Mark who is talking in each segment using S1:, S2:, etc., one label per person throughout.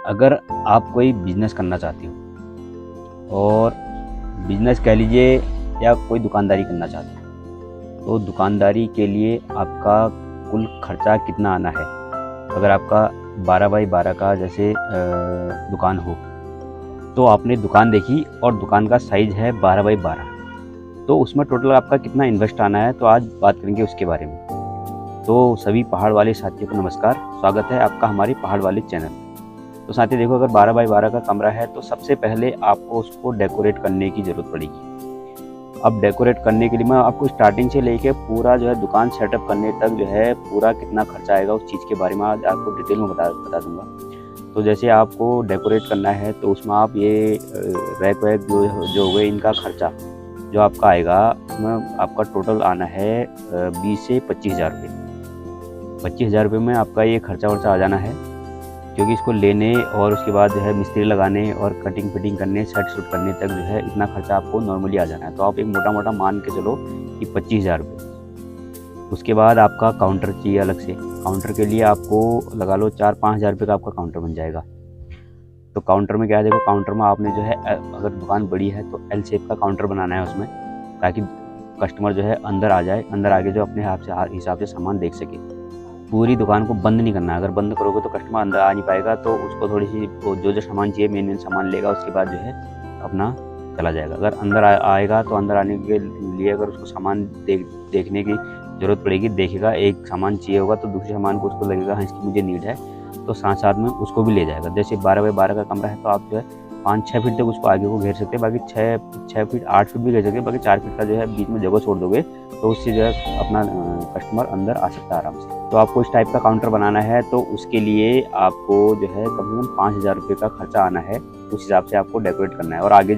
S1: अगर आप कोई बिज़नेस करना चाहते हो और बिज़नेस कह लीजिए या कोई दुकानदारी करना चाहते हो, तो दुकानदारी के लिए आपका कुल खर्चा कितना आना है। अगर आपका 12 बाई 12 का जैसे दुकान हो, तो आपने दुकान देखी और दुकान का साइज़ है 12 बाई 12, तो उसमें टोटल आपका कितना इन्वेस्ट आना है, तो आज बात करेंगे उसके बारे में। तो सभी पहाड़ वाले साथियों को नमस्कार, स्वागत है आपका हमारे पहाड़ वाले चैनल। तो साथियों देखो, अगर 12 बाई 12 का कमरा है तो सबसे पहले आपको उसको डेकोरेट करने की ज़रूरत पड़ेगी। अब डेकोरेट करने के लिए मैं आपको स्टार्टिंग से लेके पूरा जो है दुकान सेटअप करने तक जो है पूरा कितना खर्चा आएगा उस चीज़ के बारे में आज आपको डिटेल में बता दूंगा। तो जैसे आपको डेकोरेट करना है तो उसमें आप ये रैक वैक जो हुए इनका खर्चा जो आपका आएगा, उसमें आपका टोटल आना है 20 से 25 हज़ार रुपये। 25 हज़ार रुपये में आपका ये खर्चा वर्चा आ जाना है, क्योंकि इसको लेने और उसके बाद जो है मिस्त्री लगाने और कटिंग फिटिंग करने, सेट शूट करने तक जो है इतना खर्चा आपको नॉर्मली आ जाना है। तो आप एक मोटा मोटा मान के चलो कि 25 हज़ार रुपये। उसके बाद आपका काउंटर चाहिए अलग से। काउंटर के लिए आपको लगा लो 4-5 हज़ार रुपये का आपका काउंटर बन जाएगा। तो काउंटर में क्या है, देखो काउंटर में आपने जो है अगर दुकान बड़ी है तो एल शेप का काउंटर बनाना है उसमें, ताकि कस्टमर जो है अंदर आ जाए, अंदर आके जो अपने हिसाब से सामान देख सके। पूरी दुकान को बंद नहीं करना है, अगर बंद करोगे तो कस्टमर अंदर आ नहीं पाएगा, तो उसको थोड़ी सी जो सामान चाहिए मेन सामान लेगा, उसके बाद जो है अपना चला जाएगा। अगर अंदर आएगा तो अंदर आने के लिए अगर उसको सामान देखने की ज़रूरत पड़ेगी, देखेगा एक सामान चाहिए होगा तो दूसरे सामान को उसको लगेगा हाँ इसकी मुझे नीड है, तो साथ साथ में उसको भी ले जाएगा। जैसे 12 बाई 12 का कमरा है तो आप जो है 5-6 फीट तक उसको आगे को घेर सकते हैं, बाकी 6 फीट 8 फीट भी घेर सकते हैं, बाकी 4 फीट का जो है बीच में जगह छोड़ दोगे तो उससे जो है अपना कस्टमर अंदर आ सकता है आराम से। तो आपको इस टाइप का काउंटर बनाना है तो उसके लिए आपको जो है कम से कम 5 हज़ार रुपये का खर्चा आना है। उस हिसाब से आपको डेकोरेट करना है और आगे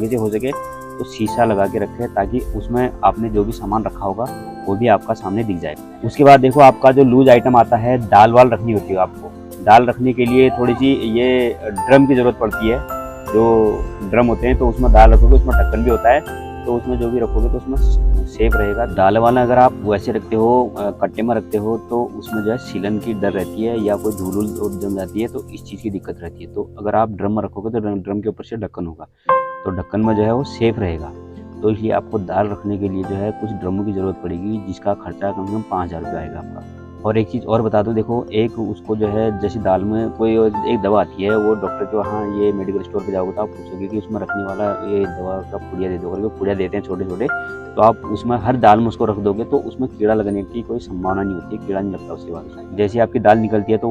S1: से हो सके तो शीशा लगा के रखें, ताकि उसमें आपने जो भी सामान रखा होगा वो भी आपका सामने दिख जाए। उसके बाद देखो, आपका जो लूज आइटम आता है, दाल वाल रखनी होती है आपको। दाल रखने के लिए थोड़ी सी ये ड्रम की ज़रूरत पड़ती है। जो ड्रम होते हैं तो उसमें दाल रखोगे, उसमें ढक्कन भी होता है, तो उसमें जो भी रखोगे तो उसमें सेफ रहेगा। दाल वाला अगर आप वैसे रखते हो, कट्टे में रखते हो, तो उसमें जो है सीलन की डर रहती है या कोई धूल जम जाती है, तो इस चीज़ की दिक्कत रहती है। तो अगर आप ड्रम में रखोगे तो ड्रम के ऊपर से ढक्कन होगा, तो ढक्कन में जो है वो सेफ रहेगा। तो इसलिए आपको दाल रखने के लिए जो है कुछ ड्रमों की ज़रूरत पड़ेगी, जिसका खर्चा कम से कम 5 हज़ार रुपये आएगा आपका। और एक चीज़ और बता दूं, देखो एक उसको जो है जैसे दाल में कोई एक दवा आती है, वो डॉक्टर के वहाँ ये मेडिकल स्टोर पे जाओगे तो आप पूछोगे कि उसमें रखने वाला ये दवा का पुड़िया दे दो करके, पुड़िया देते हैं छोटे छोटे, तो आप उसमें हर दाल में उसको रख दोगे तो उसमें कीड़ा लगने की कोई संभावना नहीं होती है, कीड़ा नहीं लगता उसके बाद। जैसे आपकी दाल निकलती है तो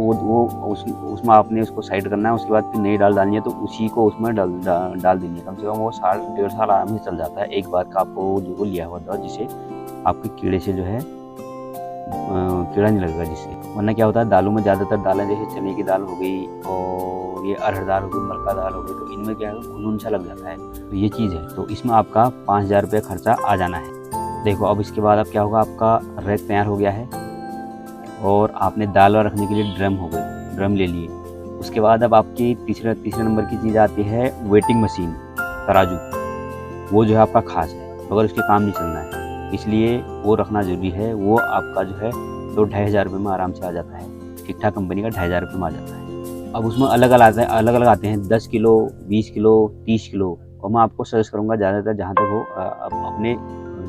S1: उसमें आपने उसको साइड करना है, उसके बाद फिर नई दाल डालनी है तो उसी को उसमें डाल देनी है। कम से कम वो 1.5 साल आराम से चल जाता है एक बार का आपको जो लिया हुआ दवा, जिसे आपके कीड़े से जो है कीड़ा नहीं लगेगा जिससे। वरना क्या होता है, दालों में ज़्यादातर दालें जैसे चने की दाल हो गई और ये अरहर दाल हो गई, मलका दाल हो गई, तो इनमें क्या है घुन सा लग जाता है, तो ये चीज़ है। तो इसमें आपका 5 हज़ार रुपये खर्चा आ जाना है। देखो अब इसके बाद अब क्या होगा, आपका रैक तैयार हो गया है और आपने दाल रखने के लिए ड्रम हो गए, ड्रम ले लिए। उसके बाद अब आपकी तीसरे नंबर की चीज़ आती है वेटिंग मशीन, तराजू। वो जो है आपका खास है, अगर उसके काम नहीं चलना है, इसलिए वो रखना ज़रूरी है। वो आपका जो है 2-2.5 हज़ार रुपये में आराम से आ जाता है, ठीक ठाक कंपनी का 2.5 हज़ार रुपये में आ जाता है। अब उसमें अलग अलग आते हैं 10 किलो, 20 किलो, 30 किलो, और मैं आपको सजेस्ट करूँगा ज़्यादातर जहाँ तक हो अपने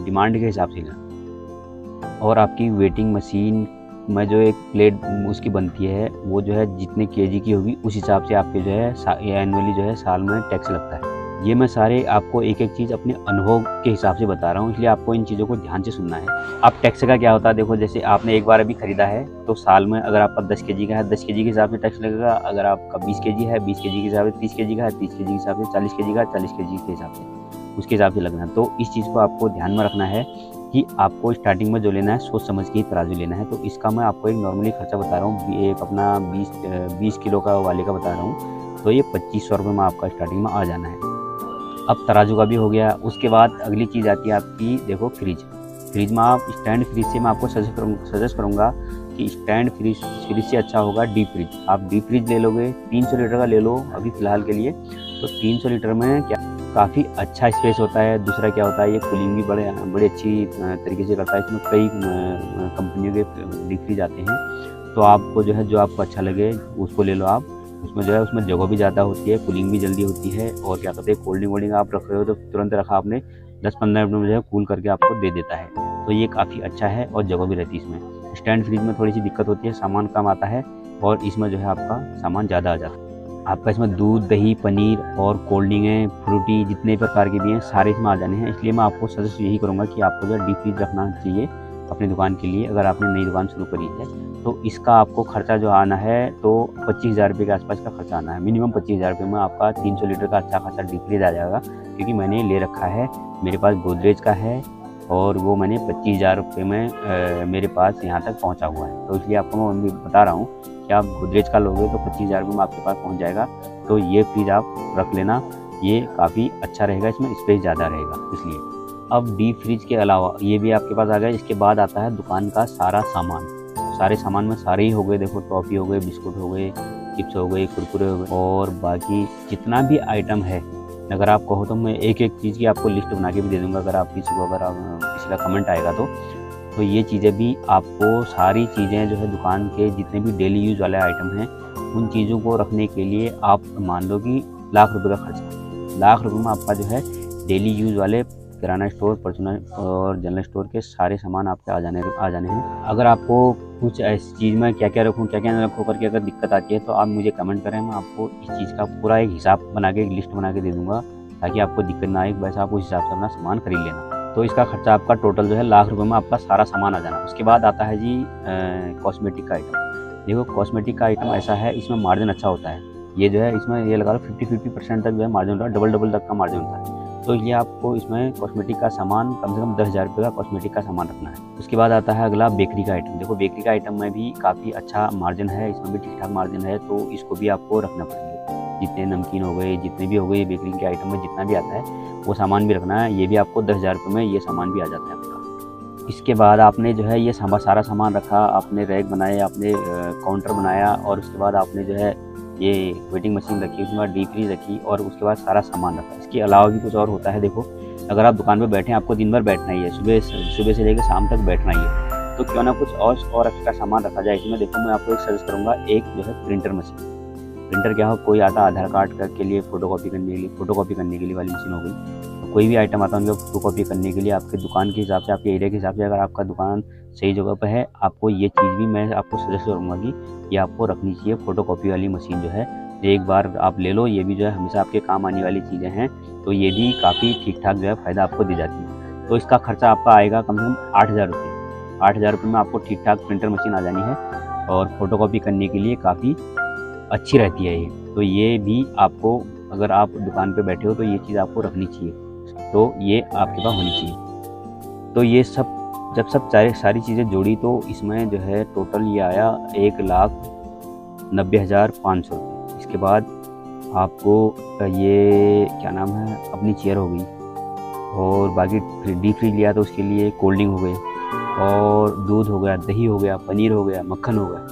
S1: डिमांड के हिसाब से लेना। और आपकी वेटिंग मशीन में जो एक प्लेट उसकी बनती है, वो जो है जितने केजी की होगी उस हिसाब से आपके जो है एनुअली जो है साल में टैक्स लगता है। ये मैं सारे आपको एक एक चीज़ अपने अनुभव के हिसाब से बता रहा हूँ, इसलिए आपको इन चीज़ों को ध्यान से सुनना है। अब टैक्स का क्या होता है, देखो जैसे आपने एक बार अभी खरीदा है तो साल में अगर आपका 10 केजी का है, 10 केजी के हिसाब से टैक्स लगेगा। अगर आपका 20 केजी है, 20 केजी के हिसाब से, 30 केजी का है, 30 केजी के हिसाब से, 40 केजी का है, 40 केजी के हिसाब से, उसके हिसाब से लगना है। तो इस चीज़ को आपको ध्यान में रखना है कि आपको स्टार्टिंग में जो लेना है सोच समझ के ही तराजू लेना है। तो इसका मैं आपको एक नॉर्मली खर्चा बता रहा हूँ, एक अपना 20 किलो का वाले का बता रहा हूँ, तो ये 2500 रुपये में आपका स्टार्टिंग में आ जाना है। अब तराजू का भी हो गया। उसके बाद अगली चीज़ आती है आपकी, देखो फ्रिज में आप स्टैंड फ्रिज से मैं आपको सजेस्ट करूँगा कि स्टैंड फ्रिज से अच्छा होगा डीप फ्रिज। आप डीप फ्रिज ले लोगे, 300 लीटर का ले लो अभी फ़िलहाल के लिए, तो 300 लीटर में क्या काफ़ी अच्छा स्पेस होता है। दूसरा क्या होता है, ये कूलिंग भी बड़े अच्छी तरीके से करता है। इसमें कई कंपनियों के डीप फ्रिज आते हैं, तो आपको जो है जो आपको अच्छा लगे उसको ले लो आप। उसमें जो है उसमें जगह भी ज़्यादा होती है, कूलिंग भी जल्दी होती है। और क्या कहते हैं, कोल्ड ड्रिंक वोल्डिंग आप रख रहे हो तो तुरंत रखा आपने 10-15 मिनट में जो है कूल करके आपको दे देता है। तो ये काफ़ी अच्छा है और जगह भी रहती है इसमें। स्टैंड फ्रिज में थोड़ी सी दिक्कत होती है, सामान कम आता है और इसमें जो है आपका सामान ज़्यादा आ जाता है। आपका इसमें दूध, दही, पनीर और कोल्ड ड्रिंक है, फ्रूटी जितने प्रकार के भी हैं सारे इसमें आ जाने हैं। इसलिए मैं आपको सजेस्ट यही करूँगा कि आपको जो है डीप फ्रीज रखना चाहिए अपनी दुकान के लिए, अगर आपने नई दुकान शुरू करी है। तो इसका आपको खर्चा जो आना है तो 25,000 रुपये के आसपास का खर्चा आना है। मिनिमम 25,000 रुपये में आपका 300 लीटर का अच्छा खासा डीप फ्रीज आ जाएगा, क्योंकि मैंने ले रखा है, मेरे पास गोदरेज का है और वो मैंने 25,000 रुपये में मेरे पास यहाँ तक पहुँचा हुआ है। तो इसलिए आपको मैं बता रहा हूँ कि आप गोदरेज का लोगे तो 25,000 रुपये में आपके पास पहुँच जाएगा। तो ये फ्रिज आप रख लेना, ये काफ़ी अच्छा रहेगा, इसमें स्पेस ज़्यादा रहेगा इसलिए। अब डीप फ्रिज के अलावा ये भी आपके पास आ गया। इसके बाद आता है दुकान का सारा सामान। सारे सामान में सारे ही हो गए, देखो टॉफ़ी हो गए, बिस्कुट हो गए, चिप्स हो गए, कुरकुरे हो गए और बाकी जितना भी आइटम है। अगर आप कहो तो मैं एक एक चीज़ की आपको लिस्ट बना के भी दे दूँगा, अगर आप किसी को, अगर आप किसी का कमेंट आएगा तो ये चीज़ें भी आपको, सारी चीज़ें जो है दुकान के जितने भी डेली यूज़ वाले आइटम हैं उन चीज़ों को रखने के लिए आप मान लो कि लाख रुपए का खर्चा। लाख रुपए में आपका जो है डेली यूज़ वाले किराना स्टोर, परचून और जनरल स्टोर के सारे सामान आपके आ जाने हैं। अगर आपको कुछ ऐसी चीज़ में क्या क्या रखूँ, क्या क्या ना रखूँ करके अगर दिक्कत आती है तो आप मुझे कमेंट करें, मैं आपको इस चीज़ का पूरा एक हिसाब बना के, एक लिस्ट बना के दे दूँगा, ताकि आपको दिक्कत ना आए। वैसे आप उस हिसाब से अपना सामान खरीद लेना। तो इसका खर्चा आपका टोटल जो है लाख रुपए में आपका सारा सामान आ जाना। उसके बाद आता है जी कॉस्मेटिक का आइटम। देखो कॉस्मेटिक का आइटम ऐसा है, इसमें मार्जिन अच्छा होता है। ये जो है इसमें ये लगा लो 50% तक जो है मार्जिन होता है, डबल तक का मार्जिन होता है। तो ये आपको इसमें कॉस्मेटिक का सामान कम से कम 10,000 रुपये का कॉस्मेटिक का सामान रखना है। उसके बाद आता है अगला बेकरी का आइटम। देखो बेकरी का आइटम में भी काफ़ी अच्छा मार्जिन है, इसमें भी ठीक ठाक मार्जिन है, तो इसको भी आपको रखना पड़ेगा। जितने नमकीन हो गए, जितने भी हो गए बेकरी के आइटम में जितना भी आता है वो सामान भी रखना है। ये भी आपको 10,000 रुपये में ये सामान भी आ जाता है आपका। इसके बाद आपने जो है ये सारा सामान रखा, आपने रैक बनाए, आपने काउंटर बनाया और उसके बाद आपने जो है ये वेटिंग मशीन रखी, उसके बाद डीप फ्रीज रखी और उसके बाद सारा सामान रखा। इसके अलावा भी कुछ और होता है। देखो अगर आप दुकान पे बैठे हैं, आपको दिन भर बैठना ही है, सुबह से लेकर शाम तक बैठना ही है, तो क्यों ना कुछ और एक्स्ट्रा सामान रखा जाए इसमें। देखो मैं आपको एक सजेस्ट करूँगा, एक जो है प्रिंटर मशीन। प्रिंटर क्या हो, कोई आता आधार कार्ड के लिए फोटोकॉपी करने के लिए वाली मशीन हो गई। तो कोई भी आइटम आता है उनका फोटोकॉपी करने के लिए, आपके दुकान के हिसाब से, आपके एरिया के हिसाब से, अगर आपका दुकान सही जगह पर है, आपको ये चीज़ भी मैं आपको सजेस्ट करूँगा कि ये आपको रखनी चाहिए। फोटोकॉपी वाली मशीन जो है एक बार आप ले लो, ये भी जो है हमेशा आपके काम आने वाली चीज़ें हैं। तो ये भी काफ़ी ठीक ठाक जो है फ़ायदा आपको दी जाती है। तो इसका खर्चा आपका आएगा कम से कम 8,000 रुपये। 8,000 रुपये में आपको ठीक ठाक प्रिंटर मशीन आ जानी है और फोटोकॉपी करने के लिए काफ़ी अच्छी रहती है ये। तो ये भी आपको, अगर आप दुकान पे बैठे हो तो ये चीज़ आपको रखनी चाहिए, तो ये आपके पास होनी चाहिए। तो ये सब जब सारी चीज़ें जोड़ी तो इसमें जो है टोटल ये आया 1,90,500 रुपये। इसके बाद आपको ये क्या नाम है, अपनी चेयर हो गई और बाकी डीप फ्रीज लिया तो उसके लिए कोल्ड ड्रिंक हो गए और दूध हो गया, दही हो गया, पनीर हो गया, मक्खन हो गया।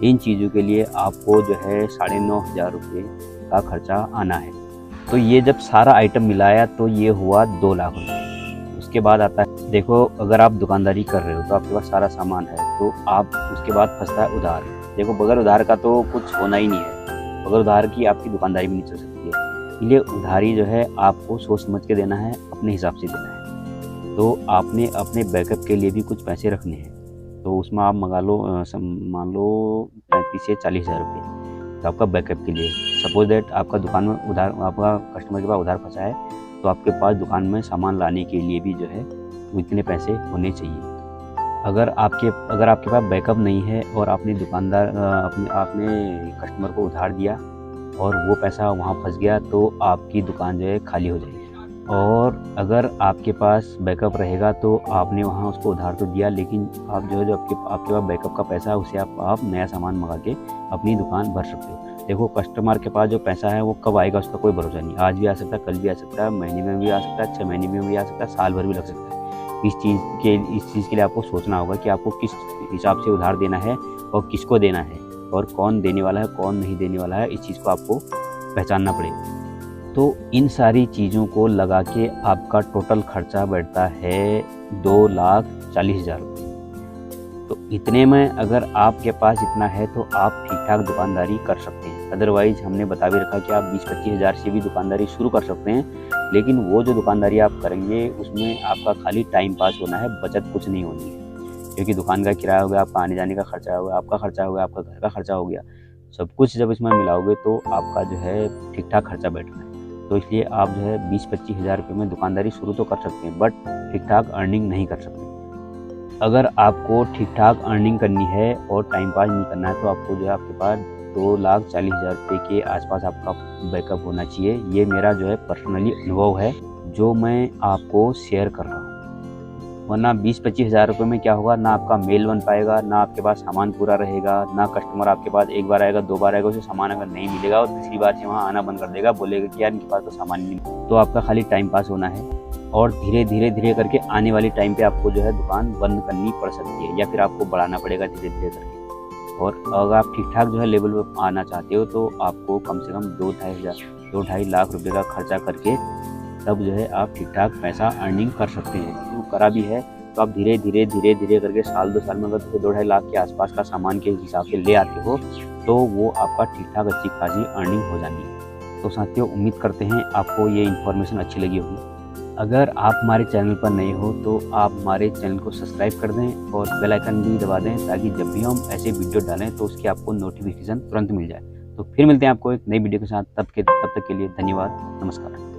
S1: इन चीज़ों के लिए आपको जो है 9,500 रुपये का खर्चा आना है। तो ये जब सारा आइटम मिलाया तो ये हुआ 2 लाख रुपये। उसके बाद आता है, देखो अगर आप दुकानदारी कर रहे हो तो आपके पास सारा सामान है, तो आप उसके बाद फंसता है उधार। देखो बगैर उधार का तो कुछ होना ही नहीं है, बगैर उधार की आपकी दुकानदारी भी नहीं चल सकती है। इसलिए उधारी जो है आपको सोच समझ के देना है, अपने हिसाब से देना है। तो आपने अपने बैकअप के लिए भी कुछ पैसे रखने हैं, तो उसमें आप मान लो 35 से 40,000 रुपये तो आपका बैकअप के लिए। सपोज दैट आपका दुकान में उधार, आपका कस्टमर के पास उधार फंसा है, तो आपके पास दुकान में सामान लाने के लिए भी जो है वो इतने पैसे होने चाहिए। अगर आपके पास बैकअप नहीं है और आपने कस्टमर को उधार दिया और वो पैसा वहाँ फंस गया, तो आपकी दुकान जो है खाली हो जाएगी। और अगर आपके पास बैकअप रहेगा तो आपने वहाँ उसको उधार तो दिया, लेकिन आप जो है आपके पास बैकअप का पैसा है उसे आप नया सामान मंगा के अपनी दुकान भर सकते हो। देखो कस्टमर के पास जो पैसा है वो कब आएगा उसका कोई भरोसा नहीं। आज भी आ सकता है, कल भी आ सकता है, महीने में भी आ सकता है, 6 महीने में भी आ सकता है, साल भर भी लग सकता है। इस चीज़ के लिए आपको सोचना होगा कि आपको किस हिसाब से उधार देना है और किसको देना है और कौन देने वाला है, कौन नहीं देने वाला है। इस चीज़ को आपको पहचानना पड़ेगा। तो इन सारी चीज़ों को लगा के आपका टोटल खर्चा बैठता है 2,40,000 रुपये। तो इतने में अगर आपके पास इतना है तो आप ठीक ठाक दुकानदारी कर सकते हैं। अदरवाइज़ हमने बता भी रखा कि आप 20-25 हज़ार से भी दुकानदारी शुरू कर सकते हैं, लेकिन वो जो दुकानदारी आप करेंगे उसमें आपका खाली टाइम पास होना है, बचत कुछ नहीं होनी है। क्योंकि दुकान का किराया हो गया, आपका आने जाने का खर्चा हो गया, आपका खर्चा हो गया, आपका घर का खर्चा हो गया, सब कुछ जब इसमें मिलाओगे तो आपका जो है ठीक-ठाक खर्चा बैठना है। तो इसलिए आप जो है 20-25 हज़ार रुपये में दुकानदारी शुरू तो कर सकते हैं, बट ठीक-ठाक अर्निंग नहीं कर सकते। अगर आपको ठीक-ठाक अर्निंग करनी है और टाइम पास नहीं करना है, तो आपको जो है आपके पास 2,40,000 रुपये के आसपास आपका बैकअप होना चाहिए। ये मेरा जो है पर्सनली अनुभव है, जो मैं आपको शेयर कर रहा हूँ। वरना 20-25 हज़ार रुपये में क्या होगा, ना आपका मेल बन पाएगा, ना आपके पास सामान पूरा रहेगा, ना कस्टमर आपके पास एक बार आएगा, 2 बार आएगा, उसे सामान अगर नहीं मिलेगा और तीसरी बार से वहाँ आना बंद कर देगा, बोलेगा कि यार इनके पास तो सामान नहीं मिला। तो आपका खाली टाइम पास होना है और धीरे करके आने वाली टाइम पे आपको जो है दुकान बंद करनी पड़ सकती है, या फिर आपको बढ़ाना पड़ेगा धीरे करके। और अगर आप ठीक-ठाक जो है लेवल पे आना चाहते हो, तो आपको कम से कम 2-2.5 लाख रुपए का खर्चा करके तब जो है आप ठीक-ठाक पैसा अर्निंग कर सकते हैं। तो करा भी है तो आप धीरे करके साल 2 साल में अगर 2-2.5 लाख के आसपास का सामान के हिसाब से ले आते हो, तो वो आपका ठीक-ठाक अच्छी खासी अर्निंग हो जानी है। तो साथियों, उम्मीद करते हैं आपको ये इन्फॉर्मेशन अच्छी लगी होगी। अगर आप हमारे चैनल पर नए हो तो आप हमारे चैनल को सब्सक्राइब कर दें और बेल आइकन भी दबा दें, ताकि जब भी हम ऐसे वीडियो डालें तो उसकी आपको नोटिफिकेशन तुरंत मिल जाए। तो फिर मिलते हैं आपको एक नई वीडियो के साथ। तब तक के लिए धन्यवाद, नमस्कार।